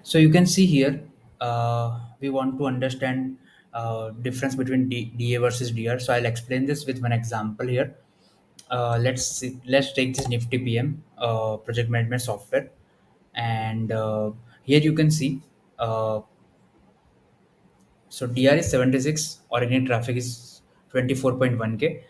So you can see here, we want to understand difference between DA versus DR. So I'll explain this with one example here. Let's take this Nifty PM project management software, and here you can see. So DR is 76, organic traffic is 24.1K.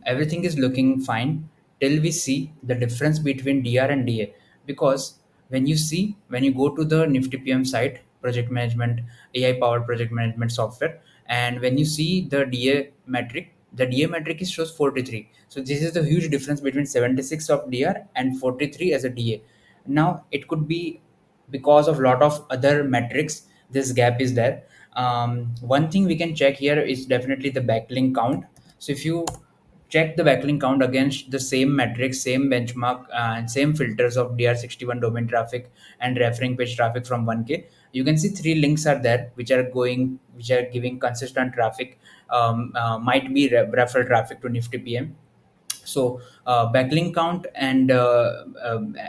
Everything is looking fine till we see the difference between DR and DA. Because when you go to the Nifty PM site, project management, AI powered project management software, and when you see the DA metric is shows 43. So this is the huge difference between 76 of DR and 43 as a DA. Now it could be because of lot of other metrics this gap is there. One thing we can check here is definitely the backlink count. So if you check the backlink count against the same metrics, same benchmark, and same filters of DR61 domain traffic and referring page traffic from 1K, you can see three links are there which are giving consistent traffic. Might be referral traffic to Nifty PM. So backlink count and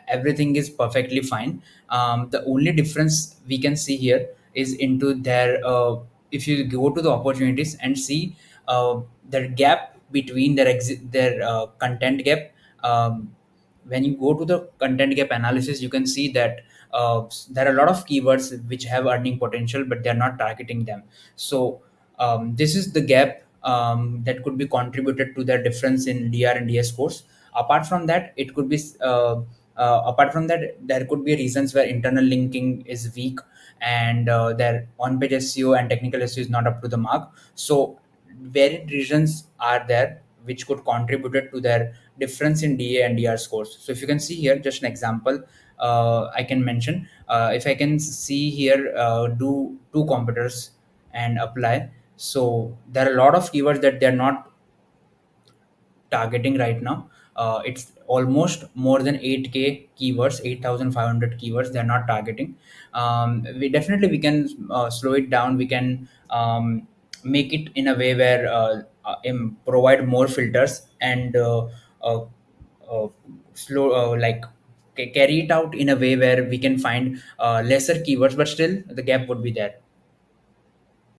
everything is perfectly fine. The only difference we can see here is into their if you go to the opportunities and see their gap between their content gap. When you go to the content gap analysis, you can see that there are a lot of keywords which have earning potential but they're not targeting them. So this is the gap that could be contributed to the difference in DR and DS scores. Apart from that, it could be apart from that, there could be reasons where internal linking is weak and their on-page SEO and technical SEO is not up to the mark. So varied reasons are there which could contribute to their difference in DA and DR scores. So if you can see here, just an example, I can mention. If I can see here, do two competitors and apply. So there are a lot of keywords that they're not targeting right now. It's almost more than 8K keywords, 8,500 keywords they're not targeting. We can slow it down. We can make it in a way where provide more filters and uh, uh, slow like carry it out in a way where we can find lesser keywords, but still the gap would be there.